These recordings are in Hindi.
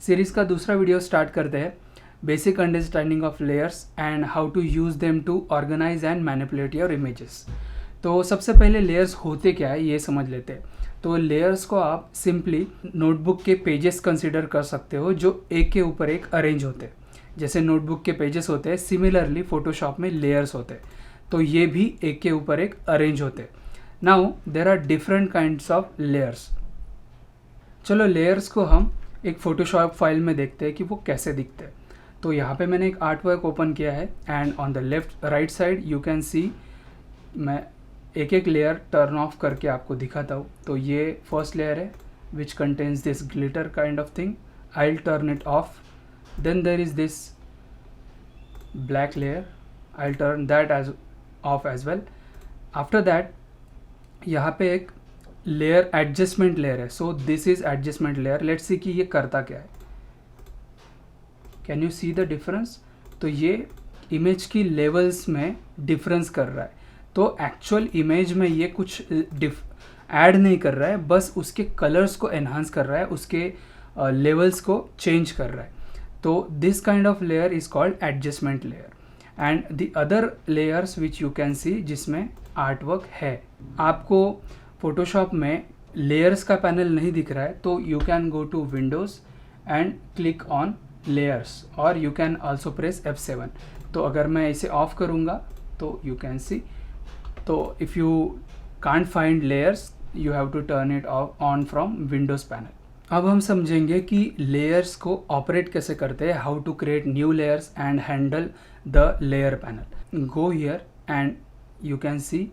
सीरीज़ का दूसरा वीडियो स्टार्ट करते हैं, basic understanding of layers and how to use them to organise and manipulate your images. तो सबसे पहले लेयर्स होते क्या है ये समझ लेते हैं। तो लेयर्स को आप सिंपली नोटबुक के पेजेस कंसिडर कर सकते हो जो एक के ऊपर एक अरेंज होते हैं। जैसे नोटबुक के पेजेस होते हैं, सिमिलरली फोटोशॉप में लेयर्स होते हैं, तो ये भी एक के ऊपर एक अरेंज होते हैं। Now there are different kinds of layers. चलो लेयर्स को हम एक फोटोशॉप फाइल में देखते हैं कि वो कैसे दिखते हैं। तो यहाँ पे मैंने एक आर्ट वर्क ओपन किया है and on the left right side you can सी, मैं एक एक लेयर टर्न ऑफ करके आपको दिखाता हूँ। तो ये फर्स्ट लेयर है which contains this glitter kind of thing, I will turn it off. Then there is this black layer, I'll turn that as off as well. After that यहाँ पे एक लेयर एडजस्टमेंट लेयर है, so this is adjustment layer. Let's see कि ये करता क्या है। Can you see the difference? तो ये इमेज की लेवल्स में डिफरेंस कर रहा है। तो एक्चुअल इमेज में ये कुछ ऐड नहीं कर रहा है, बस उसके कलर्स को एनहांस कर रहा है, उसके लेवल्स को चेंज कर रहा है। तो this kind of layer is called adjustment layer. And the other layers which you can सी जिसमें आर्ट वर्क है। आपको फोटोशॉप में लेयर्स का पैनल नहीं दिख रहा है तो you can go to windows and click on layers, और you can also press F7। तो अगर मैं इसे ऑफ करूँगा तो यू कैन सी। तो if you can't find layers you have to turn it on from windows panel. अब हम समझेंगे कि लेयर्स को ऑपरेट कैसे करते हैं, how to create new layers and handle the layer panel. Go here and you can see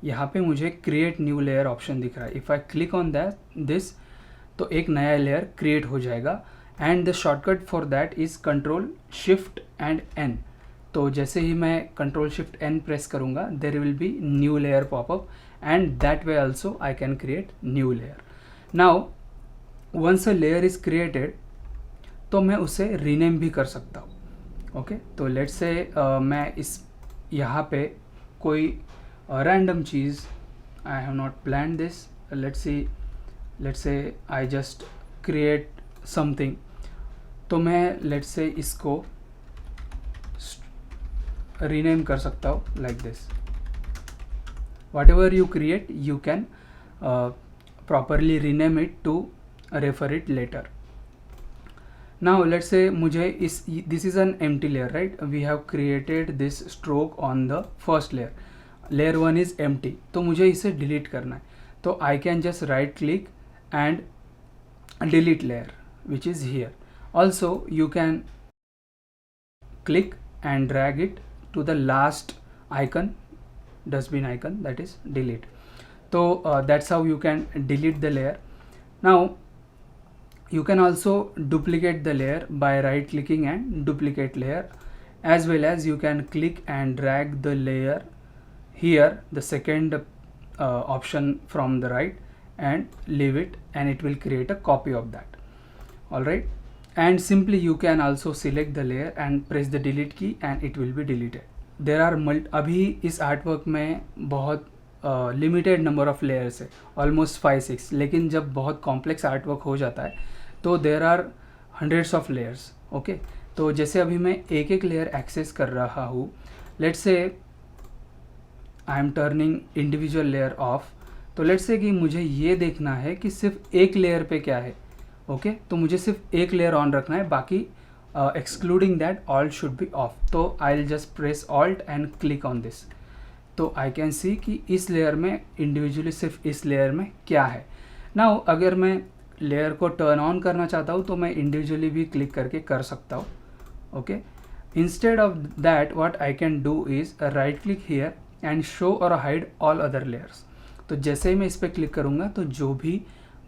यहाँ पे मुझे क्रिएट न्यू लेयर ऑप्शन दिख रहा है। If I click on this तो एक नया लेयर क्रिएट हो जाएगा and the shortcut for that is Ctrl+Shift+N। तो जैसे ही मैं Ctrl+Shift+N प्रेस करूँगा there will be new layer pop up and that way also I can create new layer. Now once a layer is created तो मैं उसे रीनेम भी कर सकता हूँ। ओके, तो लेट्स से मैं इस यहाँ पे कोई random cheese, I have not plan this, let's say I just create something. तो मैं लेट्स से इसको रीनेम कर सकता हूँ like this. Whatever you create you can properly rename it to refer it later. Now let's say मुझे this is an empty layer, right? We have created this stroke on the first layer. Layer 1 is empty. तो मुझे इसे delete करना है। तो I can just right click and delete layer which is here. Also you can click and drag it to the last icon, dustbin icon, that is delete. So that's how you can delete the layer. Now you can also duplicate the layer by right clicking and duplicate layer, as well as you can click and drag the layer here, the second option from the right, and leave it and it will create a copy of that. Alright, and simply you can also select the layer and press the delete key and it will be deleted. There are अभी इस आर्टवर्क में बहुत लिमिटेड नंबर ऑफ लेयर्स है, ऑलमोस्ट 5-6, लेकिन जब बहुत कॉम्प्लेक्स आर्टवर्क हो जाता है तो there are hundreds of layers. Okay, तो जैसे अभी मैं एक एक लेयर एक्सेस कर रहा हूँ, let's say I am turning individual layer of. तो लेट्स से कि मुझे ये देखना है कि सिर्फ एक लेयर पे क्या है। ओके, तो मुझे सिर्फ एक लेयर ऑन रखना है, बाकी excluding that all should be off. तो I will just press alt and click on this. तो आई कैन सी कि इस लेयर में इंडिविजुअली सिर्फ इस लेयर में क्या है। नाउ अगर मैं लेयर को टर्न ऑन करना चाहता हूँ तो मैं इंडिविजुअली भी क्लिक करके कर सकता हूँ। Okay, instead of that what I can do is right click here and show और हाइड ऑल अदर लेयर्स। तो जैसे ही मैं इस पर क्लिक करूँगा तो जो भी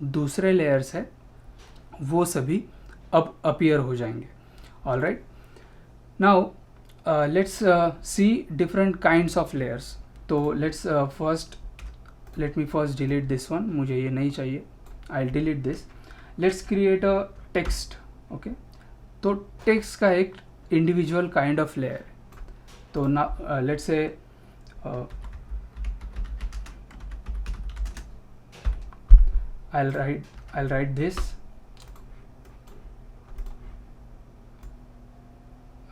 दूसरे लेयर्स है वो सभी अब अपीयर हो जाएंगे। Alright, now let's see different kinds of layers. तो let's let me first delete this one, मुझे ये नहीं चाहिए, I'll delete this. Let's create a text. Okay, तो text का एक individual kind of layer है। तो now let's say I'll write this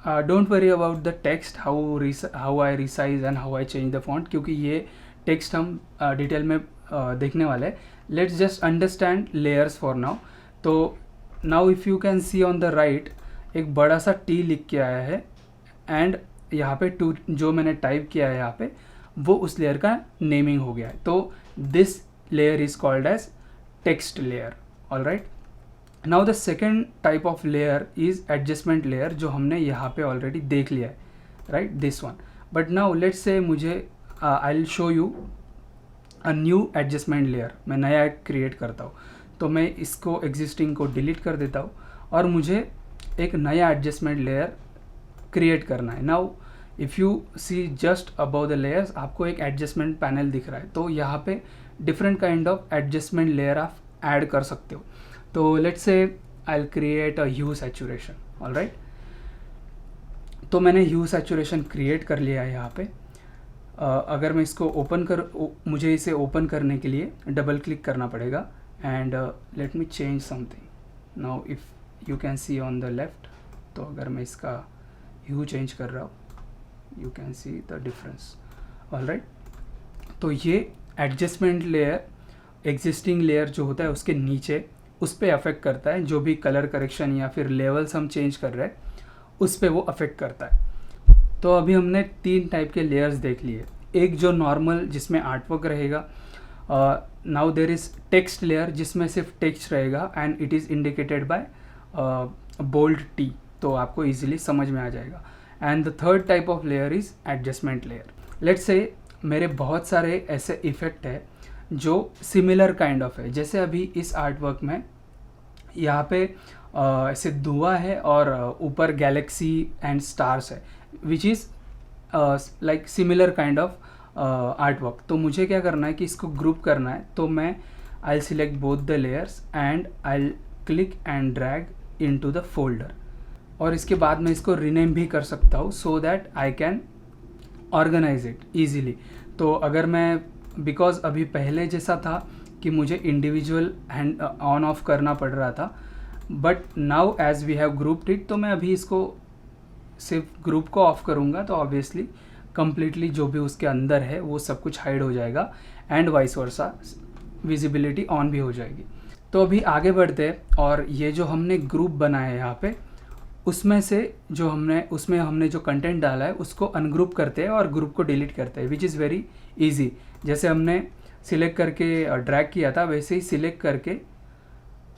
don't worry about the text, how I resize and how I change the font, क्योंकि ये टेक्स्ट हम डिटेल में देखने वाले हैं. Let's just understand layers for now. तो now if you can see on the right एक बड़ा सा टी लिख के आया है, एंड यहाँ पे टू जो मैंने टाइप किया है यहाँ पे वो उस लेयर का नेमिंग हो गया है. तो this layer is called as text layer. Alright, now the second type of layer is adjustment layer, जो हमने यहाँ पे ऑलरेडी देख लिया है, right, this one. But now let's say मुझे I will show you a new adjustment layer. मैं नया क्रिएट करता हूँ, तो मैं इसको एग्जिस्टिंग को डिलीट कर देता हूँ और मुझे एक नया एडजस्टमेंट लेयर क्रिएट करना है. Now if you see just above the layers आपको एक एडजस्टमेंट पैनल दिख रहा है. तो यहाँ पे different kind of adjustment layer आप ऐड कर सकते हो. तो let's say I will create a hue saturation. Alright, तो मैंने ह्यू सैचुरेशन क्रिएट कर लिया है यहाँ पे. अगर मैं इसको मुझे इसे ओपन करने के लिए डबल क्लिक करना पड़ेगा. And let me change something. Now if you can see on the left, तो अगर मैं इसका ह्यू चेंज कर रहा हूँ you can see the difference. Alright, तो ये एडजस्टमेंट लेयर एग्जिस्टिंग लेयर जो होता है उसके नीचे उस पर अफेक्ट करता है. जो भी कलर करेक्शन या फिर लेवल्स हम चेंज कर रहे हैं उस पर वो अफेक्ट करता है. तो अभी हमने 3 टाइप के लेयर्स देख लिए. एक जो नॉर्मल जिसमें आर्टवर्क रहेगा. Now there is text layer जिसमें सिर्फ टेक्स्ट रहेगा and it is indicated by bold T, तो आपको ईजिली समझ में आ जाएगा. And the third type of layer is adjustment layer. Let's say मेरे बहुत सारे ऐसे इफ़ेक्ट है जो सिमिलर काइंड ऑफ है. जैसे अभी इस आर्टवर्क में यहाँ पे ऐसे धुआं है और ऊपर गैलेक्सी एंड स्टार्स है which is like similar kind of artwork. तो मुझे क्या करना है कि इसको ग्रुप करना है. तो मैं आई select both the layers and I click and drag into the folder. और इसके बाद मैं इसको रीनेम भी कर सकता हूँ so that I can organise it easily. तो अगर मैं बिकॉज अभी पहले जैसा था कि मुझे इंडिविजुअल हैंड ऑन ऑफ करना पड़ रहा था, but now as we have grouped it, तो मैं अभी इसको सिर्फ ग्रुप को ऑफ करूँगा तो ऑब्वियसली कम्प्लीटली जो भी उसके अंदर है वो सब कुछ हाइड हो जाएगा and vice versa visibility on भी हो जाएगी. तो अभी आगे बढ़ते हैं और ये जो हमने ग्रुप बनाया है यहाँ पे उसमें हमने जो कंटेंट डाला है उसको अनग्रुप करते हैं और ग्रुप को डिलीट करते हैं विच इज़ वेरी इजी. जैसे हमने सिलेक्ट करके ड्रैग किया था वैसे ही सिलेक्ट करके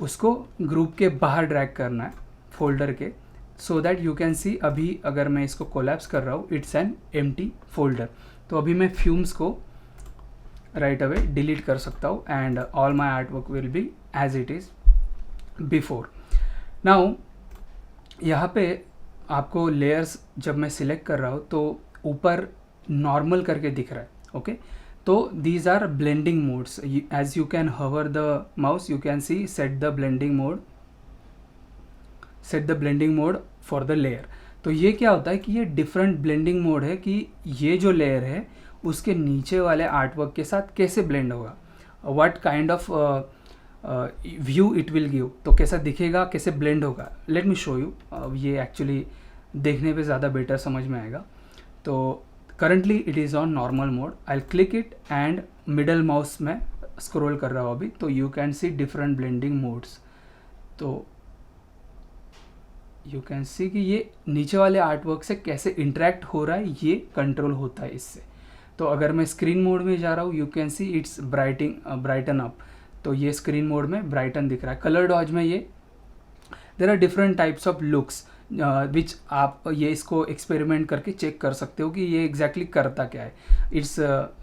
उसको ग्रुप के बाहर ड्रैग करना है फोल्डर के, सो दैट यू कैन सी. अभी अगर मैं इसको कोलैप्स कर रहा हूँ इट्स एन एम्प्टी फोल्डर. तो अभी मैं फ्यूम्स को राइट अवे डिलीट कर सकता हूँ and all my artwork will be as it is before. Now यहाँ पे आपको लेयर्स जब मैं सिलेक्ट कर रहा हूँ तो ऊपर नॉर्मल करके दिख रहा है. ओके, तो these are blending modes. As you can hover the mouse you can see set the blending mode for the layer. तो ये क्या होता है कि ये डिफरेंट ब्लेंडिंग मोड है कि ये जो लेयर है उसके नीचे वाले आर्टवर्क के साथ कैसे ब्लेंड होगा, what kind of view it will give. तो कैसा दिखेगा, कैसे ब्लेंड होगा. Let me show you. ये एक्चुअली देखने पे ज़्यादा बेटर समझ में आएगा. तो currently it is on normal mode. I'll click it and middle mouse में scroll कर रहा हूँ अभी, तो you can see different blending modes. तो you can see कि ये नीचे वाले आर्टवर्क से कैसे इंटरेक्ट हो रहा है, ये कंट्रोल होता है इससे. तो अगर मैं स्क्रीन मोड में जा रहा हूँ you can see it's brighten up. तो ये स्क्रीन मोड में ब्राइटन दिख रहा है. कलर डॉज में ये there are different types of looks which आप ये इसको एक्सपेरिमेंट करके चेक कर सकते हो कि ये एग्जैक्टली करता क्या है. It's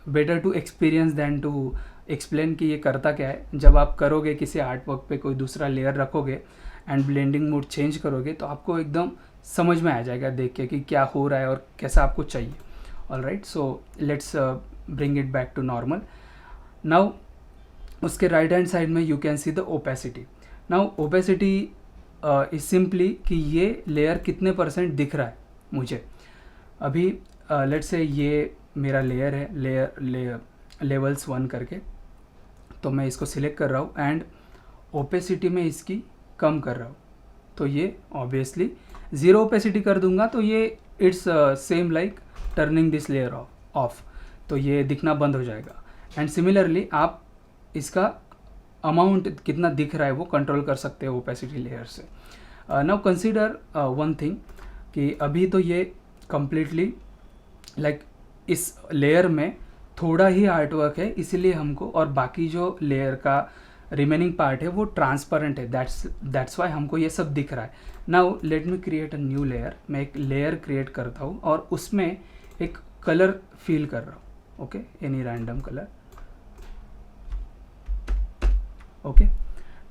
better to experience than to explain कि ये करता क्या है. जब आप करोगे किसी आर्ट वर्क पे कोई दूसरा लेयर रखोगे एंड ब्लेंडिंग मोड चेंज करोगे तो आपको एकदम समझ में आ जाएगा देख के कि क्या हो रहा है और कैसा आपको चाहिए. Alright, so let's bring it back to normal. Now उसके राइट हैंड साइड में you can see the opacity. Now opacity is simply कि ये लेयर कितने % दिख रहा है मुझे. अभी लेट्स से ये मेरा लेयर है लेवल्स 1 करके, तो मैं इसको सिलेक्ट कर रहा हूँ एंड ओपेसिटी में इसकी कम कर रहा हूँ. तो ये ऑब्वियसली ज़ीरो ओपेसिटी कर दूंगा तो ये it's same like turning this layer of, तो ये दिखना बंद हो जाएगा। एंड सिमिलरली आप इसका अमाउंट कितना दिख रहा है वो कंट्रोल कर सकते हो ओपेसिटी लेयर से। नाउ कंसीडर वन थिंग कि अभी तो ये कम्प्लीटली लाइक इस लेयर में थोड़ा ही आर्टवर्क है, इसीलिए हमको, और बाकी जो लेयर का रिमेनिंग पार्ट है वो ट्रांसपेरेंट है, दैट्स वाई हमको ये सब दिख रहा है। Now let me create a new layer. मैं एक लेयर क्रिएट करता हूँ और उसमें एक कलर फील कर रहा हूँ। Okay, any random colour. Okay,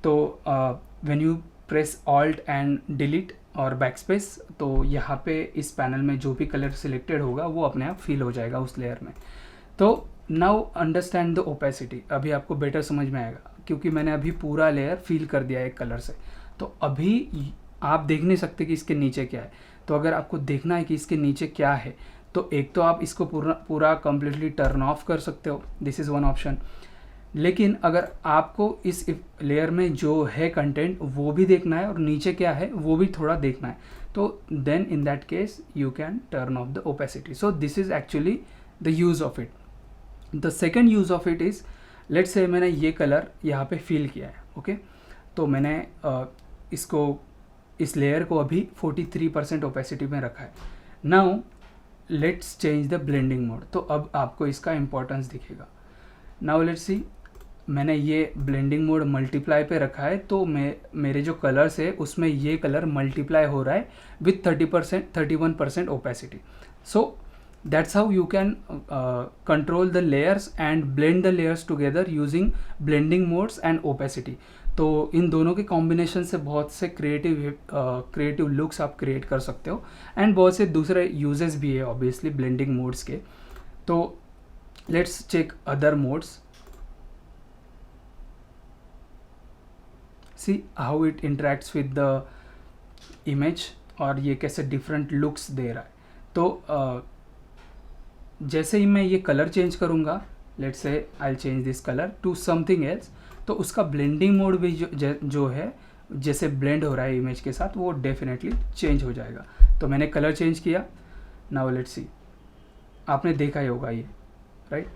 तो when you press alt and delete और बैकस्पेस, तो यहाँ पे इस पैनल में जो भी कलर सिलेक्टेड होगा वो अपने आप फिल हो जाएगा उस लेयर में। तो नाउ अंडरस्टैंड द ओपेसिटी, अभी आपको बेटर समझ में आएगा क्योंकि मैंने अभी पूरा लेयर फिल कर दिया है एक कलर से। तो अभी आप देख नहीं सकते कि इसके नीचे क्या है। तो अगर आपको देखना है कि इसके नीचे क्या है, तो एक तो आप इसको पूरा कम्प्लीटली टर्न ऑफ कर सकते हो, दिस इज़ वन ऑप्शन। लेकिन अगर आपको इस लेयर में जो है कंटेंट वो भी देखना है और नीचे क्या है वो भी थोड़ा देखना है, तो then in that case you can turn off the opacity. So this is actually the use of it. The second use of it is, let's say मैंने ये कलर यहाँ पे फिल किया है। ओके, तो मैंने इस लेयर को अभी 43% ओपेसिटी में रखा है। Now let's change the blending mode, तो अब आपको इसका इम्पोर्टेंस दिखेगा। नाउ लेट्स सी, मैंने ये ब्लेंडिंग मोड मल्टीप्लाई पे रखा है, तो मेरे जो कलर्स है उसमें ये कलर मल्टीप्लाई हो रहा है with 31% opacity. So that's how you can control the layers and blend the layers together using blending modes and opacity। तो इन दोनों के कॉम्बिनेशन से बहुत से क्रिएटिव लुक्स आप क्रिएट कर सकते हो, एंड बहुत से दूसरे यूजेस भी है ऑब्वियसली ब्लेंडिंग मोड्स के। तो let's check other modes, see how it interacts with the image और ये कैसे डिफरेंट लुक्स दे रहा है। तो जैसे ही मैं ये कलर चेंज करूँगा, let's say I change this colour to something else, तो उसका ब्लेंडिंग मोड भी जो है जैसे ब्लेंड हो रहा है इमेज के साथ वो डेफिनेटली चेंज हो जाएगा। तो मैंने कलर चेंज किया। नाउ लेट्स सी, आपने देखा ही होगा ये, राइट?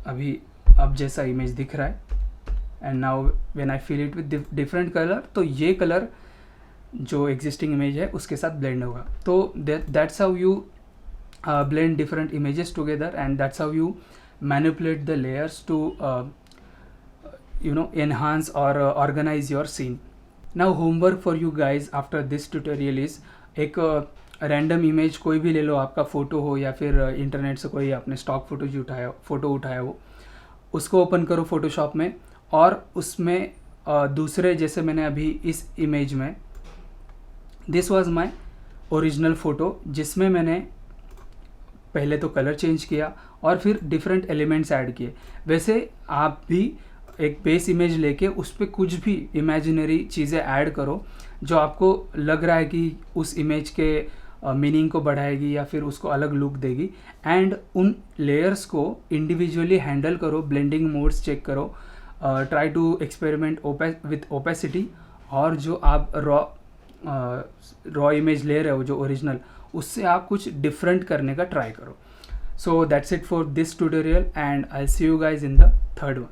अभी अब जैसा इमेज दिख रहा है, and now when I fill it with different colour, तो ये कलर जो एग्जिस्टिंग इमेज है उसके साथ ब्लेंड होगा। तो that's how you blend different images together, and that's how you manipulate the layers to enhance or organize your scene. Now homework for you guys after this tutorial is, एक रैंडम इमेज कोई भी ले लो, आपका फ़ोटो हो या फिर इंटरनेट से कोई आपने स्टॉक फ़ोटो उठाया हो, उसको ओपन करो फोटोशॉप में, और उसमें दूसरे, जैसे मैंने अभी इस इमेज में, this was my original photo जिसमें मैंने पहले तो कलर चेंज किया और फिर डिफरेंट एलिमेंट्स ऐड किए। वैसे आप भी एक बेस इमेज लेके उस पर कुछ भी इमेजिनरी चीज़ें ऐड करो जो आपको लग रहा है कि उस इमेज के मीनिंग को बढ़ाएगी या फिर उसको अलग लुक देगी, एंड उन लेयर्स को इंडिविजुअली हैंडल करो, ब्लेंडिंग मोड्स चेक करो, try to experiment with opacity, और जो आप रॉ इमेज ले रहे हो जो ओरिजिनल, उससे आप कुछ डिफरेंट करने का ट्राई करो। So that's it for this tutorial, and I see you guys in the third one.